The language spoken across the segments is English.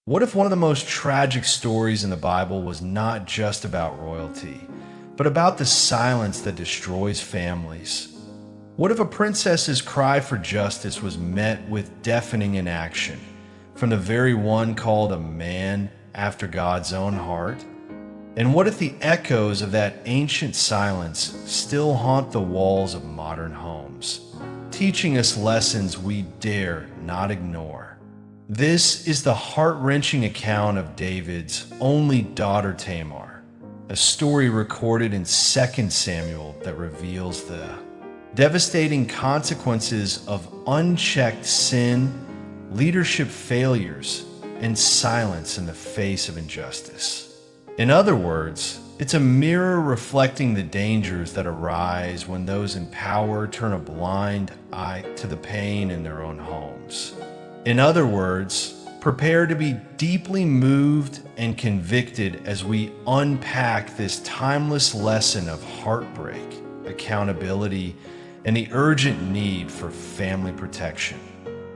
What if one of the most tragic stories in the Bible was not just about royalty, but about the silence that destroys families? What if a princess's cry for justice was met with deafening inaction from the very one called a man after God's own heart? And what if the echoes of that ancient silence still haunt the walls of modern homes, teaching us lessons we dare not ignore? This is the heart-wrenching account of David's only daughter Tamar, a story recorded in 2 Samuel that reveals the devastating consequences of unchecked sin, leadership failures, and silence in the face of injustice. In other words, it's a mirror reflecting the dangers that arise when those in power turn a blind eye to the pain in their own homes. In other words, prepare to be deeply moved and convicted as we unpack this timeless lesson of heartbreak, accountability, and the urgent need for family protection.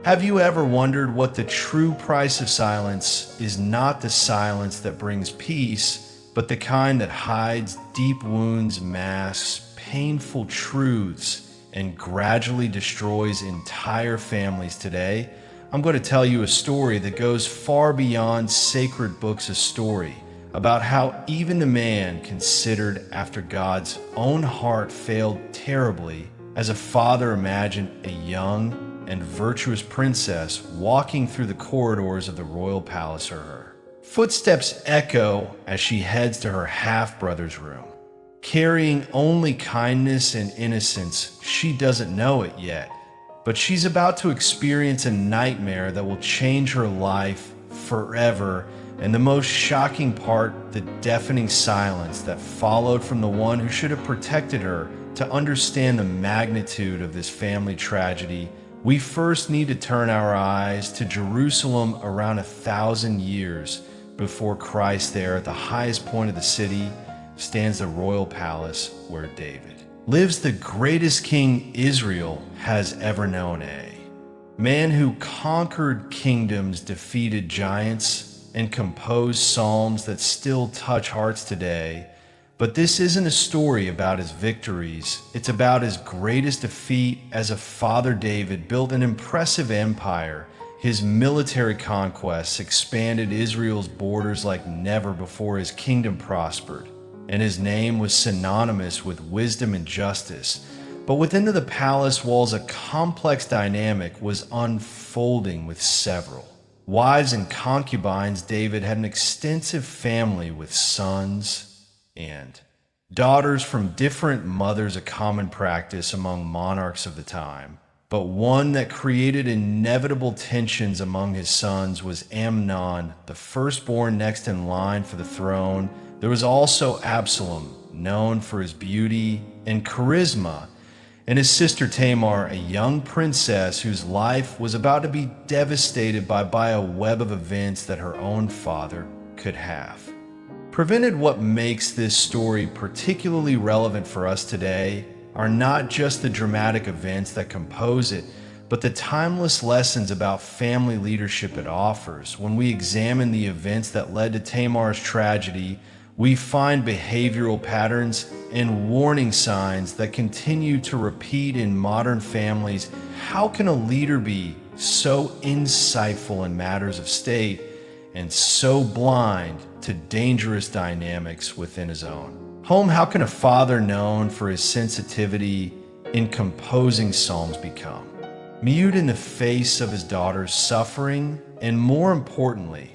Have you ever wondered what the true price of silence is? Not the silence that brings peace, but the kind that hides deep wounds, masks painful truths, and gradually destroys entire families today? I'm going to tell you a story that goes far beyond sacred books of story, about how even the man considered after God's own heart failed terribly as a father imagined a young and virtuous princess walking through the corridors of the royal palace for her. Footsteps echo as she heads to her half-brother's room, carrying only kindness and innocence. She doesn't know it yet, but she's about to experience a nightmare that will change her life forever. And the most shocking part, the deafening silence that followed from the one who should have protected her. To understand the magnitude of this family tragedy, we first need to turn our eyes to Jerusalem around 1,000 years before Christ. There at the highest point of the city stands the royal palace where David lives, the greatest king Israel has ever known, a man who conquered kingdoms, defeated giants, and composed psalms that still touch hearts today. But this isn't a story about his victories. It's about his greatest defeat. As a father, David built an impressive empire. His military conquests expanded Israel's borders like never before. His kingdom prospered, and his name was synonymous with wisdom and justice. But within the palace walls, a complex dynamic was unfolding with several wives and concubines. David had an extensive family with sons and daughters from different mothers, a common practice among monarchs of the time. But one that created inevitable tensions among his sons was Amnon, the firstborn next in line for the throne. There was also Absalom, known for his beauty and charisma, and his sister Tamar, a young princess whose life was about to be devastated by a web of events that her own father could have prevented. What makes this story particularly relevant for us today are not just the dramatic events that compose it, but the timeless lessons about family leadership it offers. When we examine the events that led to Tamar's tragedy, we find behavioral patterns and warning signs that continue to repeat in modern families. How can a leader be so insightful in matters of state and so blind to dangerous dynamics within his own home? How can a father known for his sensitivity in composing psalms become mute in the face of his daughter's suffering? And more importantly,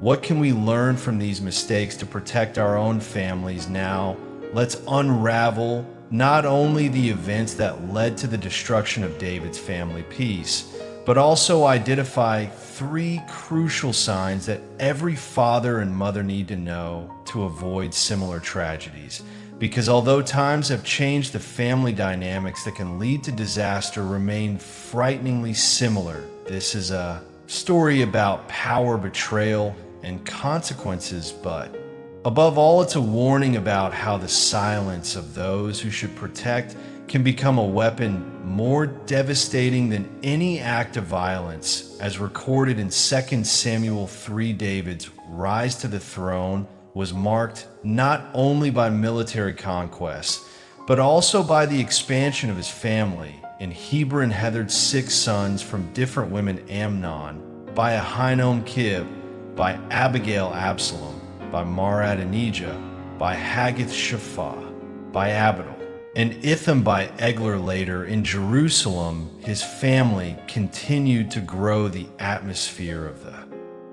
what can we learn from these mistakes to protect our own families now? Let's unravel not only the events that led to the destruction of David's family peace, but also identify 3 crucial signs that every father and mother need to know to avoid similar tragedies. Because although times have changed, the family dynamics that can lead to disaster remain frighteningly similar. This is a story about power, betrayal, and consequences, but above all, it's a warning about how the silence of those who should protect can become a weapon more devastating than any act of violence, as recorded in 2 Samuel 3. David's rise to the throne was marked not only by military conquests, but also by the expansion of his family. And Hebron hethered 6 sons from different women: Amnon, by Ahinoam Kib, by Abigail Absalom, by Maradonijah, by Haggith Shapha, by Abital, and Itham by Egler. Later in Jerusalem, his family continued to grow. The atmosphere of the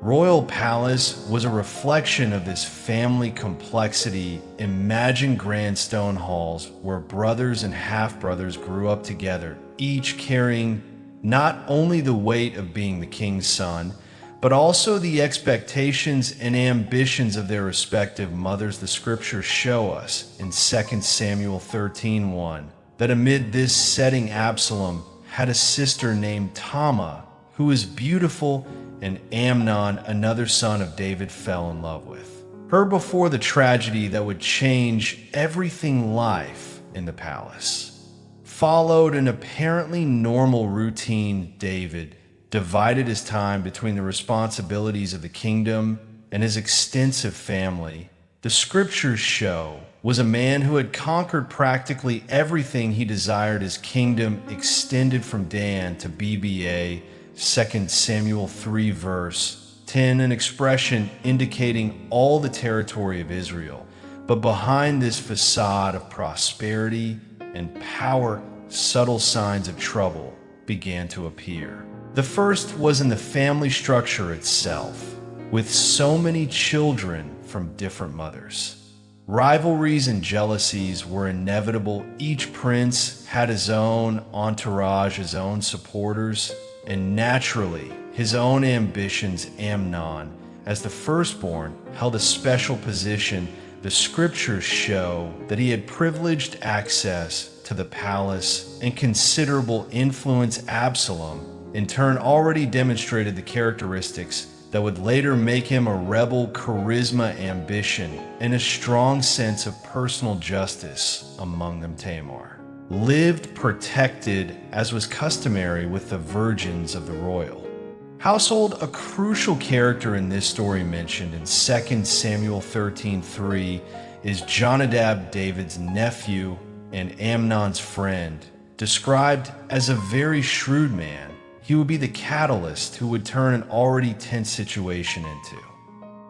royal palace was a reflection of this family complexity. Imagine grand stone halls where brothers and half-brothers grew up together, each carrying not only the weight of being the king's son, but also the expectations and ambitions of their respective mothers. The scriptures show us in 2 Samuel 13:1 that amid this setting, Absalom had a sister named Tamar, who was beautiful, and Amnon, another son of David, fell in love with her before the tragedy that would change everything. Life in the palace followed an apparently normal routine. David divided his time between the responsibilities of the kingdom and his extensive family. The scriptures show was a man who had conquered practically everything he desired. His kingdom extended from Dan to BBA, 2 Samuel 3 verse 10, an expression indicating all the territory of Israel. But behind this facade of prosperity and power, subtle signs of trouble began to appear. The first was in the family structure itself. With so many children from different mothers, rivalries and jealousies were inevitable. Each prince had his own entourage, his own supporters, and naturally his own ambitions. Amnon, as the firstborn, held a special position. The scriptures show that he had privileged access to the palace and considerable influence. Absalom, in turn, already demonstrated the characteristics that would later make him a rebel: charisma, ambition, and a strong sense of personal justice. Among them, Tamar lived protected, as was customary with the virgins of the royal household. A crucial character in this story mentioned in 2 Samuel 13:3 is Jonadab, David's nephew and Amnon's friend. Described as a very shrewd man, he would be the catalyst who would turn an already tense situation into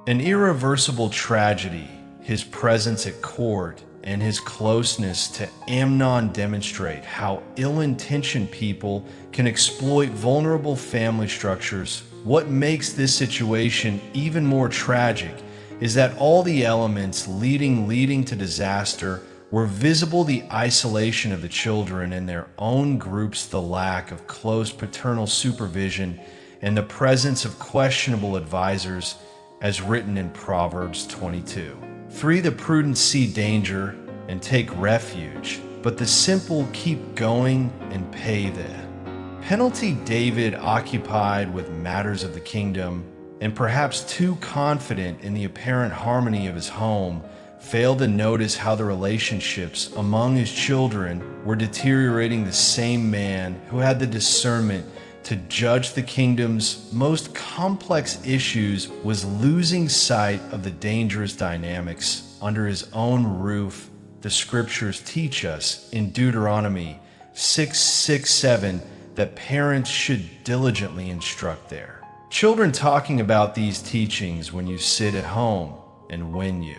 an irreversible tragedy. His presence at court and his closeness to Amnon demonstrate how ill-intentioned people can exploit vulnerable family structures. What makes this situation even more tragic is that all the elements leading to disaster were visible: the isolation of the children in their own groups, the lack of close paternal supervision, and the presence of questionable advisors, as written in Proverbs 22:3. The prudent see danger and take refuge, but the simple keep going and pay the penalty. David, occupied with matters of the kingdom and perhaps too confident in the apparent harmony of his home, failed to notice how the relationships among his children were deteriorating. The same man who had the discernment to judge the kingdom's most complex issues was losing sight of the dangerous dynamics under his own roof. The scriptures teach us in Deuteronomy 6:6-7 that parents should diligently instruct their children, talking about these teachings when you sit at home and when you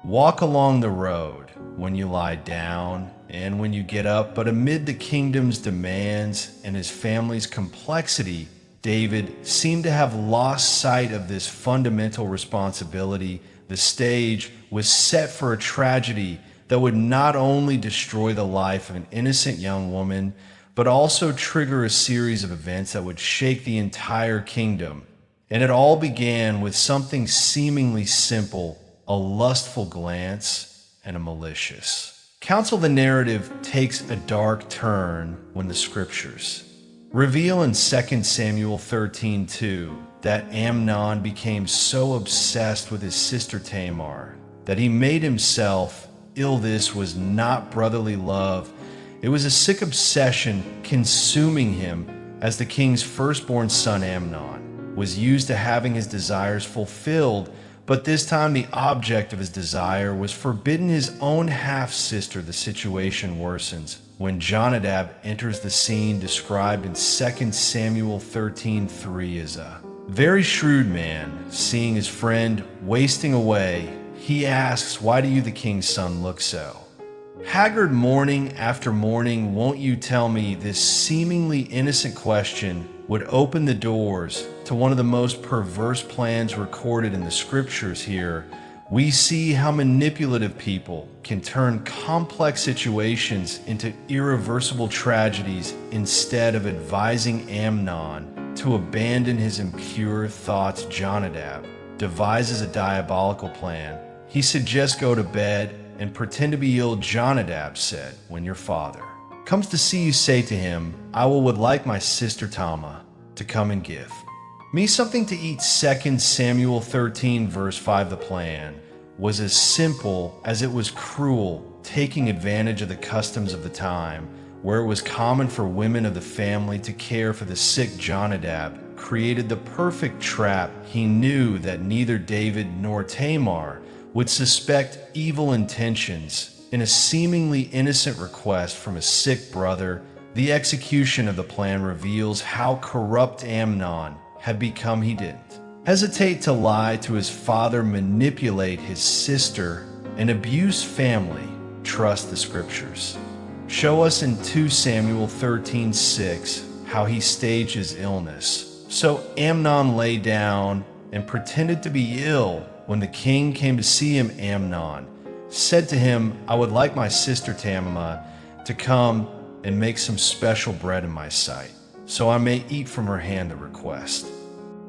walk along the road, when you lie down and when you get up. But amid the kingdom's demands and his family's complexity, David seemed to have lost sight of this fundamental responsibility. The stage was set for a tragedy that would not only destroy the life of an innocent young woman, but also trigger a series of events that would shake the entire kingdom. And it all began with something seemingly simple: a lustful glance and a malicious counsel. The narrative takes a dark turn when the scriptures reveal in 2 Samuel 13:2 that Amnon became so obsessed with his sister Tamar that he made himself ill. This was not brotherly love. It was a sick obsession consuming him as the king's firstborn son Amnon was used to having his desires fulfilled, but this time the object of his desire was forbidden his own half-sister. The situation worsens when Jonadab enters the scene described in 2 Samuel 13:3 as a very shrewd man. Seeing his friend wasting away, he asks, "Why do you, the king's son, look so haggard morning after morning? Won't you tell me?" This seemingly innocent question would open the doors to one of the most perverse plans recorded in the scriptures. Here, we see how manipulative people can turn complex situations into irreversible tragedies. Instead of advising Amnon to abandon his impure thoughts, Jonadab devises a diabolical plan. He suggests go to bed and pretend to be ill. Jonadab said, "When your father comes to see you, say to him, I would like my sister Tamar to come and give me something to eat." 2 Samuel 13 verse 5. The plan was as simple as it was cruel, taking advantage of the customs of the time, where it was common for women of the family to care for the sick. Jonadab created the perfect trap. He knew that neither David nor Tamar would suspect evil intentions in a seemingly innocent request from a sick brother. The execution of the plan reveals how corrupt Amnon had become. He didn't hesitate to lie to his father, manipulate his sister, and abuse family. Trust the scriptures show us in 2 Samuel 13:6 how he staged his illness. So Amnon lay down and pretended to be ill. When the king came to see him, Amnon said to him, "I would like my sister Tamar to come and make some special bread in my sight, so I may eat from her hand." The request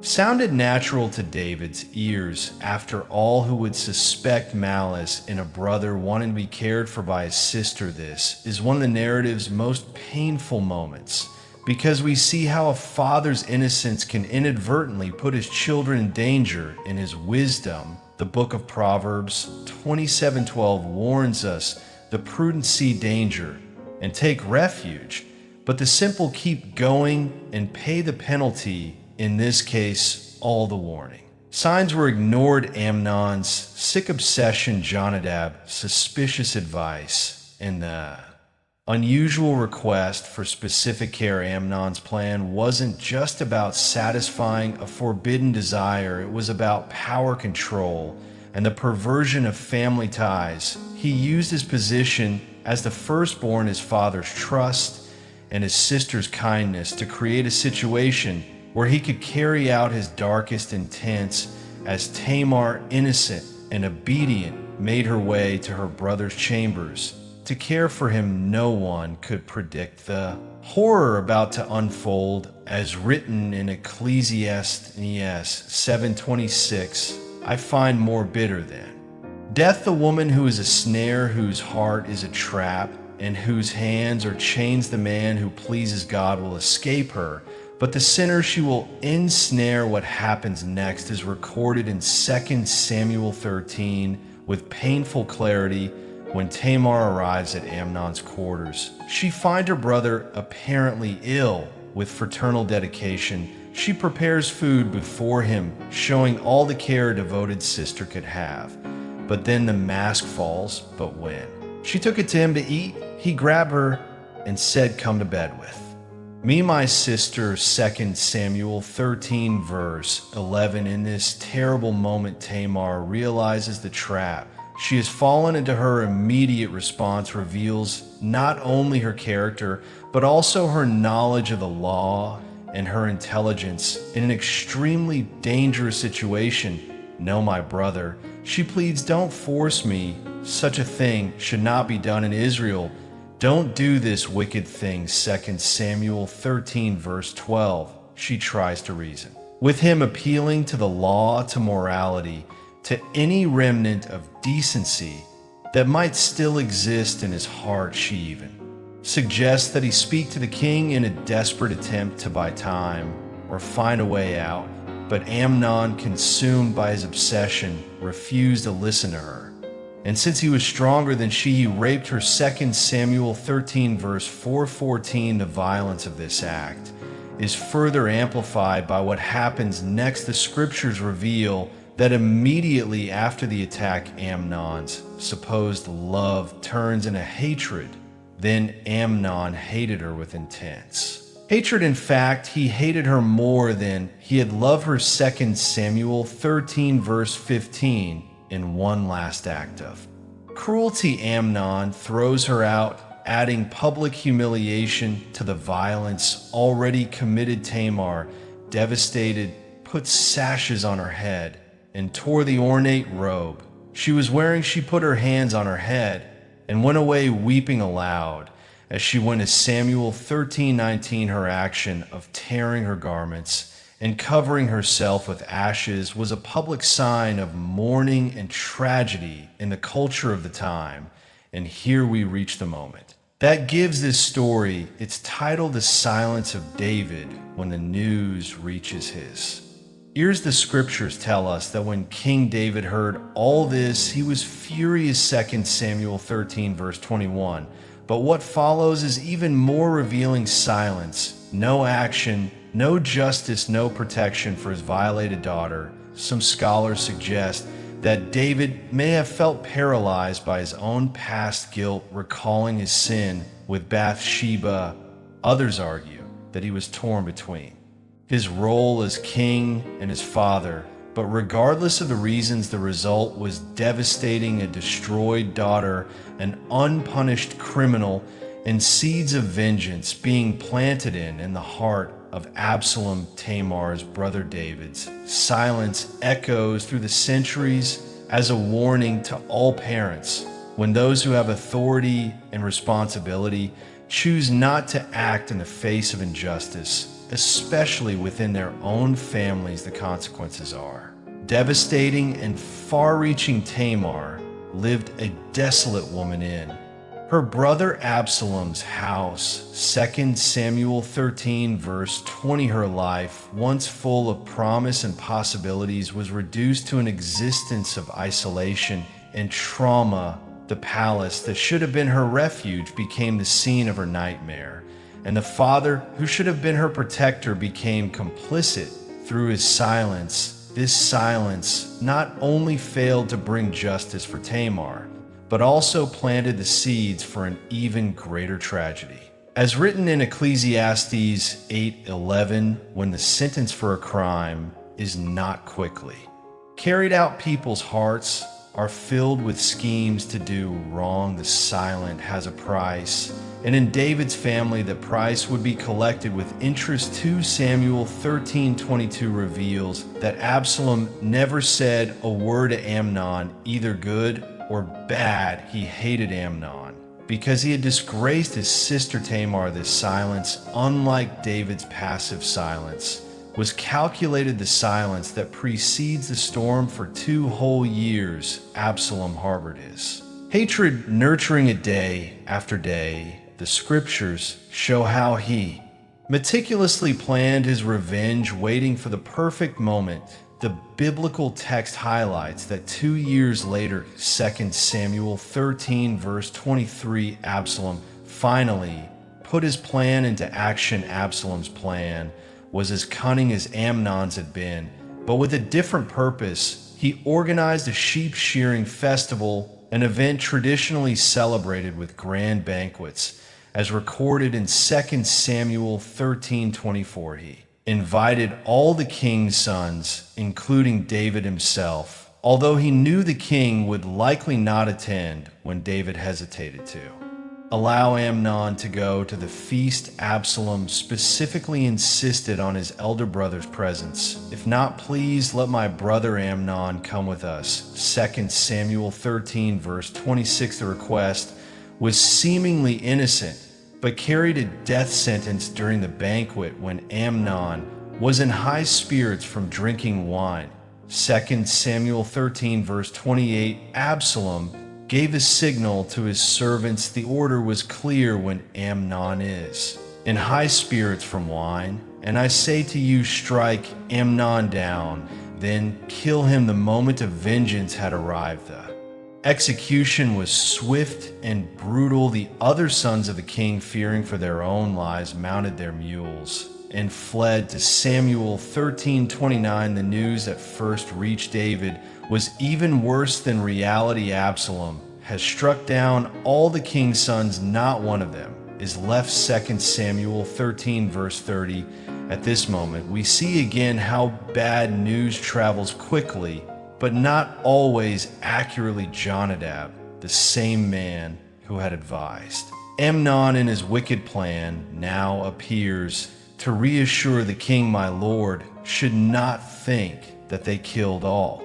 sounded natural to David's ears. After all, who would suspect malice in a brother wanting to be cared for by his sister? This is one of the narrative's most painful moments, because we see how a father's innocence can inadvertently put his children in danger. In his wisdom, the book of Proverbs 27:12 warns us, "The prudent see danger and take refuge, but the simple keep going and pay the penalty." In this case, all the warning signs were ignored. Amnon's sick obsession, Jonadab's suspicious advice, and the unusual request for specific care. Amnon's plan wasn't just about satisfying a forbidden desire. It was about power, control, and the perversion of family ties. He used his position as the firstborn, his father's trust, and his sister's kindness to create a situation where he could carry out his darkest intents. As Tamar, innocent and obedient, made her way to her brother's chambers to care for him, no one could predict the horror about to unfold. As written in Ecclesiastes 7:26, "I find more bitter than death the woman who is a snare, whose heart is a trap, and whose hands are chains. The man who pleases God will escape her, but the sinner she will ensnare." What happens next is recorded in 2 Samuel 13 with painful clarity. When Tamar arrives at Amnon's quarters, she finds her brother apparently ill. With fraternal dedication, she prepares food before him, showing all the care a devoted sister could have. But then the mask falls. But when she took it to him to eat, he grabbed her and said, "Come to bed with me, my sister." 2 Samuel 13 verse 11. In this terrible moment, Tamar realizes the trap she has fallen into. Her immediate response reveals not only her character, but also her knowledge of the law and her intelligence in an extremely dangerous situation. "No, my brother," she pleads, "don't force me. Such a thing should not be done in Israel. Don't do this wicked thing." 2 Samuel 13 verse 12. She tries to reason with him, appealing to the law, to morality, to any remnant of decency that might still exist in his heart. She even suggests that he speak to the king in a desperate attempt to buy time or find a way out. But Amnon, consumed by his obsession, refused to listen to her. And since he was stronger than she, he raped her. 2 Samuel 13 verse 414. The violence of this act is further amplified by what happens next. The scriptures reveal that immediately after the attack, Amnon's supposed love turns into hatred. Then Amnon hated her with intense hatred. In fact, he hated her more than he had loved her. 2 Samuel 13 verse 15. In one last act of cruelty, Amnon throws her out, adding public humiliation to the violence already committed. Tamar, devastated, put sashes on her head and tore the ornate robe she was wearing. She put her hands on her head and went away weeping aloud as she went. To Samuel 13:19. Her action of tearing her garments and covering herself with ashes was a public sign of mourning and tragedy in the culture of the time. And here we reach the moment that gives this story its title, The Silence of David when the news reaches his ears. The scriptures tell us that when King David heard all this, he was furious. 2 Samuel 13 verse 21. But what follows is even more revealing. Silence, no action, no justice, no protection for his violated daughter. Some scholars suggest that David may have felt paralyzed by his own past guilt, recalling his sin with Bathsheba. Others argue that he was torn between his role as king and his father. But regardless of the reasons, the result was devastating. A destroyed daughter, an unpunished criminal, and seeds of vengeance being planted in the heart of Absalom, Tamar's brother David's. Silence echoes through the centuries as a warning to all parents when those who have authority and responsibility choose not to act in the face of injustice, especially within their own families. The consequences are devastating and far-reaching. Tamar lived a desolate woman in her brother Absalom's house. 2 Samuel 13 verse 20. Her life, once full of promise and possibilities, was reduced to an existence of isolation and trauma. The palace that should have been her refuge became the scene of her nightmare, and the father who should have been her protector became complicit through his silence. This silence not only failed to bring justice for Tamar, but also planted the seeds for an even greater tragedy. As written in Ecclesiastes 8:11, when the sentence for a crime is not quickly carried out, people's hearts are filled with schemes to do wrong. The silent has a price, and in David's family, the price would be collected with interest. 2 Samuel 13:22 reveals that Absalom never said a word to Amnon, either good or bad. He hated Amnon because he had disgraced his sister Tamar. This silence, unlike David's passive silence, was calculated. The silence that precedes the storm. For 2 whole years, Absalom harbored his hatred, nurturing it day after day. The scriptures show how he meticulously planned his revenge, waiting for the perfect moment. The biblical text highlights that 2 years later, 2 Samuel 13 verse 23, Absalom finally put his plan into action. Absalom's plan was as cunning as Amnon's had been, but with a different purpose. He organized a sheep shearing festival, an event traditionally celebrated with grand banquets. As recorded in 2 Samuel 13:24, he invited all the king's sons, including David himself, although he knew the king would likely not attend when David hesitated to allow Amnon to go to the feast. Absalom specifically insisted on his elder brother's presence. "If not, please let my brother Amnon come with us." 2 Samuel 13 verse 26. The request was seemingly innocent, but carried a death sentence during the banquet when Amnon was in high spirits from drinking wine. 2 Samuel 13 verse 28. Absalom gave a signal to his servants. The order was clear: when Amnon is in high spirits from wine, and I say to you, strike Amnon down, then kill him. The moment of vengeance had arrived. The Execution was swift and brutal. The other sons of the king, fearing for their own lives, mounted their mules and fled. To Samuel 13:29, the news that first reached David was even worse than reality. Absalom has struck down all the king's sons, not one of them is left. 2 Samuel 13 verse 30. At this moment, we see again how bad news travels quickly, but not always accurately. Jonadab, the same man who had advised Amnon in his wicked plan, now appears to reassure the king. My lord should not think that they killed all.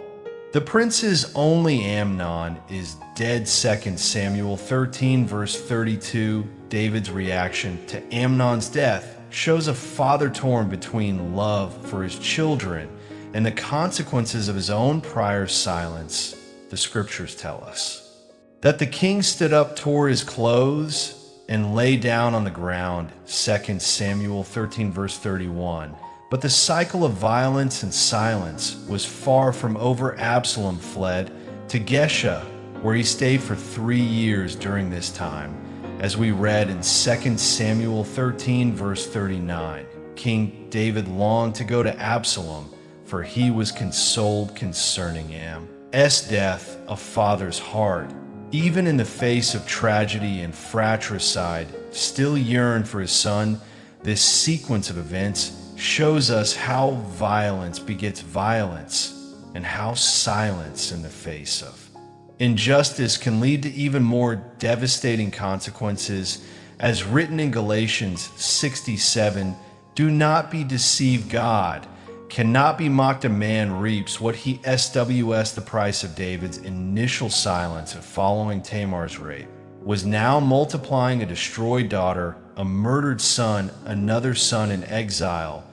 The prince's only Amnon is dead. 2 Samuel 13 verse 32. David's reaction to Amnon's death shows a father torn between love for his children and the consequences of his own prior silence. The scriptures tell us that the king stood up, tore his clothes, and lay down on the ground. 2 Samuel 13 verse 31. But the cycle of violence and silence was far from over. Absalom fled to Gesha, where he stayed for 3 years during this time, as we read in 2 Samuel 13 verse 39. King David longed to go to Absalom, for he was consoled concerning Amnon's death. A father's heart, even in the face of tragedy and fratricide, still yearned for his son. This sequence of events shows us how violence begets violence and how silence in the face of injustice can lead to even more devastating consequences. As written in Galatians 6:7, do not be deceived. God cannot be mocked. A man reaps what he SWS. The price of David's initial silence following Tamar's rape was now multiplying. A destroyed daughter, a murdered son, another son in exile,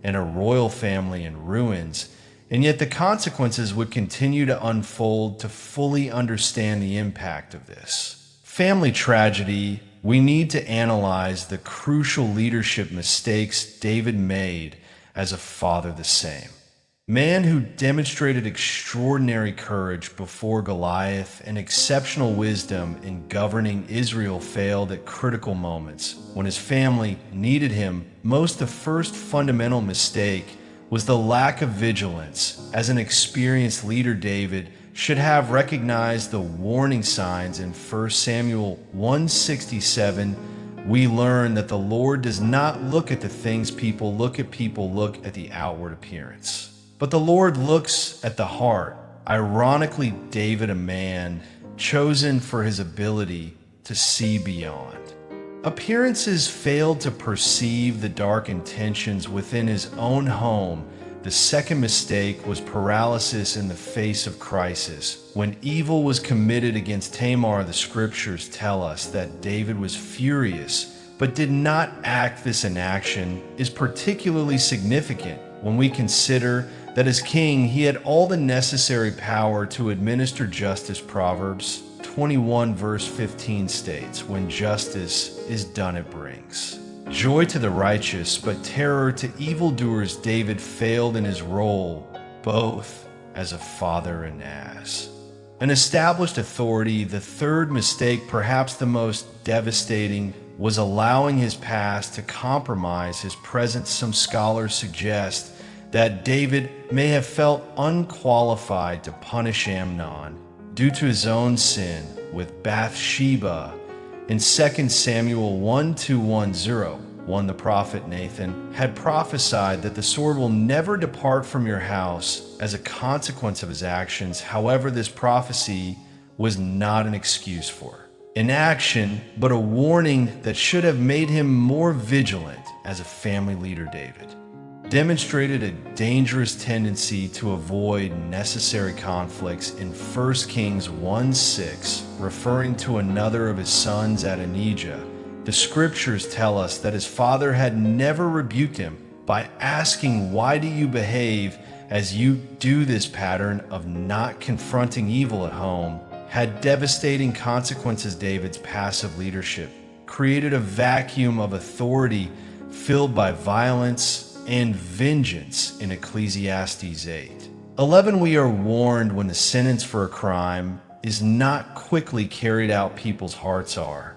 and a royal family in ruins. And yet the consequences would continue to unfold. To fully understand the impact of this family tragedy, we need to analyze the crucial leadership mistakes David made as a father. The same man who demonstrated extraordinary courage before Goliath and exceptional wisdom in governing Israel failed at critical moments when his family needed him most. The first fundamental mistake was the lack of vigilance. As an experienced leader, David should have recognized the warning signs. In 1 Samuel 1:67, we learn that the Lord does not look at the things people look at. People look at the outward appearance, but the Lord looks at the heart. Ironically, David, a man chosen for his ability to see beyond appearances, failed to perceive the dark intentions within his own home. The second mistake was paralysis in the face of crisis. When evil was committed against Tamar, the scriptures tell us that David was furious but did not act. This inaction is particularly significant when we consider that as king he had all the necessary power to administer justice. Proverbs 21 verse 15 states, when justice is done, it brings joy to the righteous, but terror to evildoers. David failed in his role, both as a father and as an established authority. The third mistake, perhaps the most devastating, was allowing his past to compromise his present. Some scholars suggest that David may have felt unqualified to punish Amnon due to his own sin with Bathsheba. In 2 Samuel 1:2-1-0, the prophet Nathan had prophesied that the sword will never depart from your house as a consequence of his actions. However, this prophecy was not an excuse for inaction, but a warning that should have made him more vigilant. As a family leader, David demonstrated a dangerous tendency to avoid necessary conflicts. In 1 Kings 1:6, referring to another of his sons, Adonijah, the scriptures tell us that his father had never rebuked him by asking, "Why do you behave as you do?" This pattern of not confronting evil at home had devastating consequences. David's passive leadership created a vacuum of authority filled by violence and vengeance. In Ecclesiastes 8:11, we are warned when the sentence for a crime is not quickly carried out people's hearts are.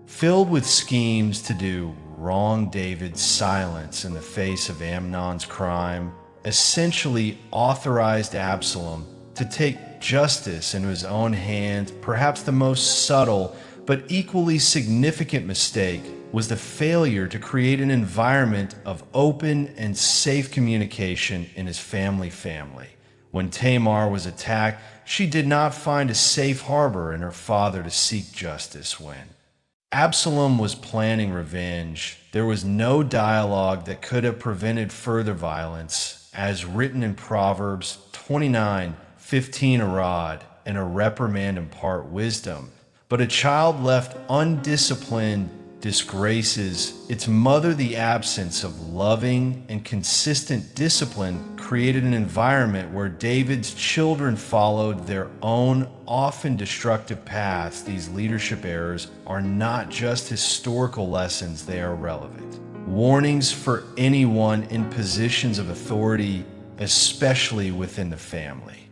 Filled with schemes to do wrong, David's silence in the face of Amnon's crime essentially authorized Absalom to take justice into his own hands. Perhaps the most subtle but equally significant mistake was the failure to create an environment of open and safe communication in his family. When Tamar was attacked, she did not find a safe harbor in her father to seek justice. When Absalom was planning revenge, there was no dialogue that could have prevented further violence, as written in Proverbs 29:15, a rod and a reprimand impart wisdom, but a child left undisciplined disgraces its mother. The absence of loving and consistent discipline created an environment where David's children followed their own often destructive paths. These leadership errors are not just historical lessons, they are relevant warnings for anyone in positions of authority, especially within the family.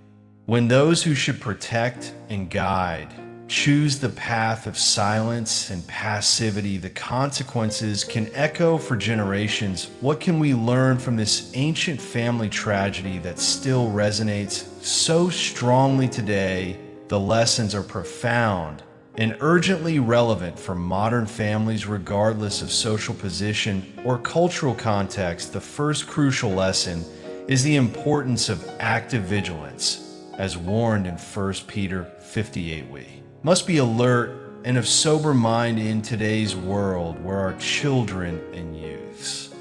When those who should protect and guide choose the path of silence and passivity, the consequences can echo for generations. What can we learn from this ancient family tragedy that still resonates so strongly today? The lessons are profound and urgently relevant for modern families, regardless of social position or cultural context. The first crucial lesson is the importance of active vigilance, as warned in 1 Peter 58. We must be alert and of sober mind in today's world where our children and youths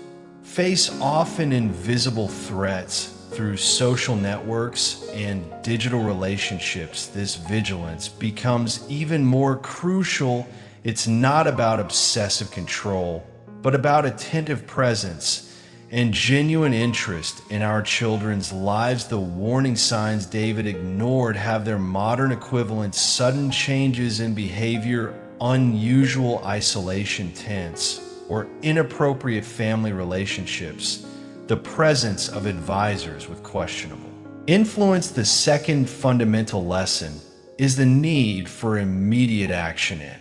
face often invisible threats through social networks and digital relationships. This vigilance becomes even more crucial. It's not about obsessive control, but about attentive presence and genuine interest in our children's lives. The warning signs David ignored have their modern equivalents: sudden changes in behavior, unusual isolation, tense or inappropriate family relationships, the presence of advisors with questionable influence. The second fundamental lesson is the need for immediate action in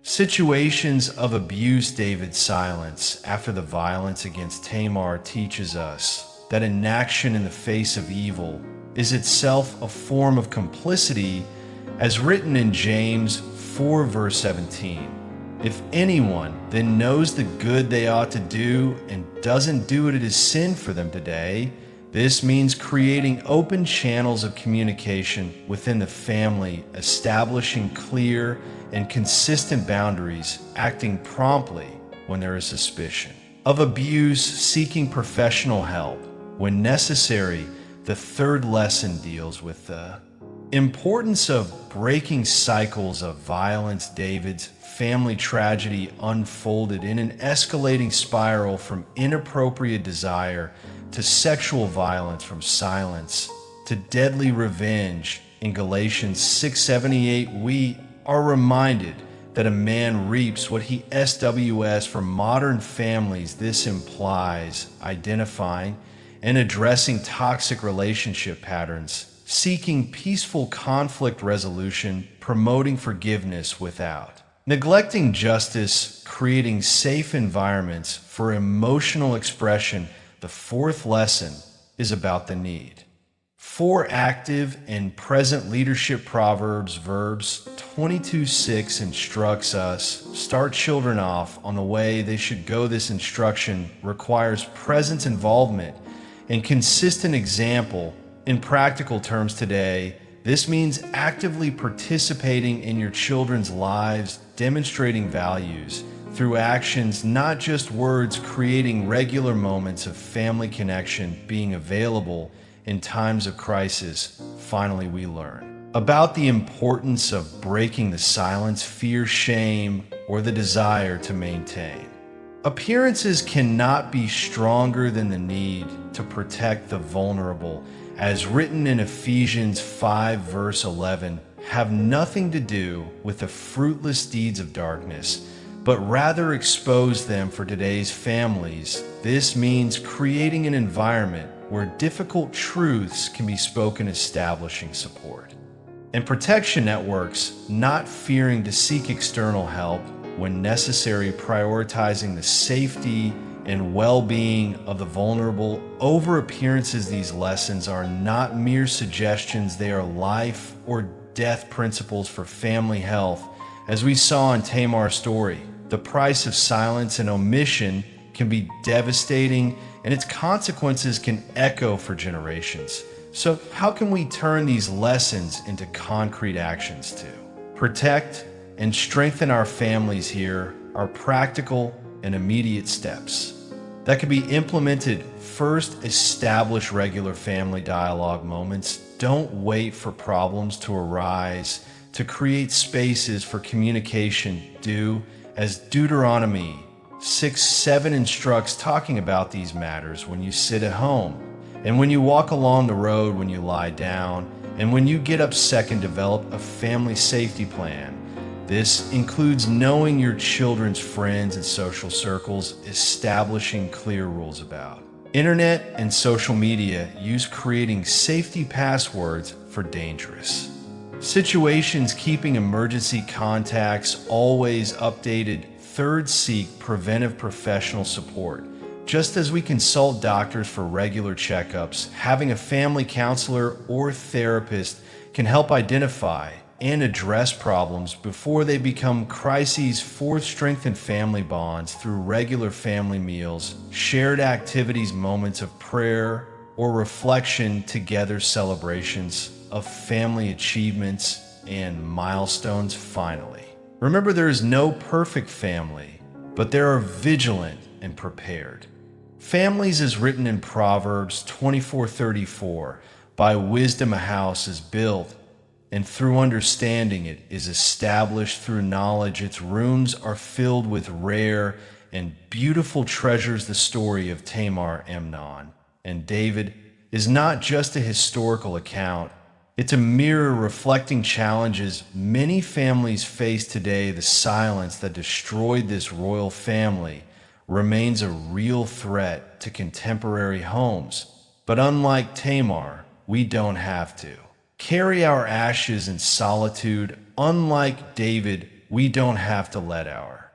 situations of abuse. David's silence after the violence against Tamar teaches us that inaction in the face of evil is itself a form of complicity, as written in James 4:17. If anyone then knows the good they ought to do and doesn't do it, it is sin for them today. This means creating open channels of communication within the family, establishing clear and consistent boundaries, acting promptly when there is suspicion of abuse, seeking professional help when necessary. The third lesson deals with the importance of breaking cycles of violence. David's family tragedy unfolded in an escalating spiral from inappropriate desire to sexual violence, from silence to deadly revenge. In Galatians 6:78, we are reminded that a man reaps what he SWS. For modern families, this implies identifying and addressing toxic relationship patterns, seeking peaceful conflict resolution, promoting forgiveness without neglecting justice, creating safe environments for emotional expression. The fourth lesson is about the need for active and present leadership. Proverbs 22:6 instructs us, start children off on the way they should go. This instruction requires present involvement and consistent example. In practical terms today, this means actively participating in your children's lives, demonstrating values through actions, not just words, creating regular moments of family connection, being available in times of crisis. Finally, we learn about the importance of breaking the silence, fear, shame, or the desire to maintain. Appearances cannot be stronger than the need to protect the vulnerable, as written in Ephesians 5:11, have nothing to do with the fruitless deeds of darkness, but rather expose them. For today's families, this means creating an environment where difficult truths can be spoken, establishing support and protection networks, not fearing to seek external help when necessary, prioritizing the safety and well-being of the vulnerable over appearances. These lessons are not mere suggestions, they are life or death principles for family health. As we saw in Tamar's story, the price of silence and omission can be devastating, and its consequences can echo for generations. So how can we turn these lessons into concrete actions to protect and strengthen our families? Here are practical and immediate steps that can be implemented. First, establish regular family dialogue moments. Don't wait for problems to arise to create spaces for communication. Do as Deuteronomy 6:7 instructs, talking about these matters when you sit at home, and when you walk along the road, when you lie down, and when you get up. Second, develop a family safety plan. This includes knowing your children's friends and social circles, establishing clear rules about internet and social media use, creating safety passwords for dangerous situations, keeping emergency contacts always updated. Third, seek preventive professional support. Just as we consult doctors for regular checkups, having a family counselor or therapist can help identify and address problems before they become crises. Fourth, strengthen family bonds through regular family meals, shared activities, moments of prayer or reflection together, celebrations of family achievements and milestones. Finally, remember, there is no perfect family, but there are vigilant and prepared families, as written in Proverbs 24:34. By wisdom a house is built, and through understanding it is established. Through knowledge its rooms are filled with rare and beautiful treasures. The story of Tamar, Amnon, and David is not just a historical account. It's a mirror reflecting challenges many families face today. The silence that destroyed this royal family remains a real threat to contemporary homes. But unlike Tamar, we don't have to carry our ashes in solitude. Unlike David, we don't have to let our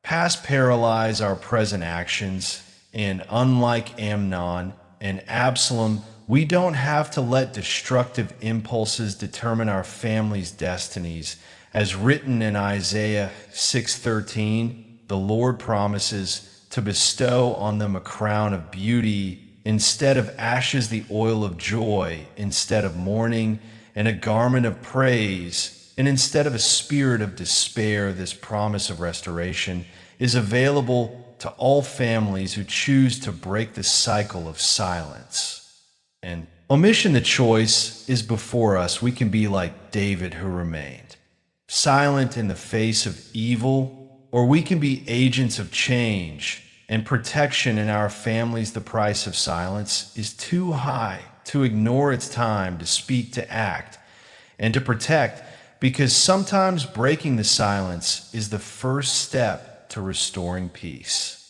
past paralyze our present actions. And unlike Amnon and Absalom, we don't have to let destructive impulses determine our family's destinies. As written in Isaiah 6:13, the Lord promises to bestow on them a crown of beauty instead of ashes, the oil of joy instead of mourning, and a garment of praise and instead of a spirit of despair. This promise of restoration is available to all families who choose to break the cycle of silence and omission. The choice is before us. We can be like David, who remained silent in the face of evil, or we can be agents of change and protection in our families. The price of silence is too high to ignore. It's time to speak, to act, and to protect, because sometimes breaking the silence is the first step to restoring peace.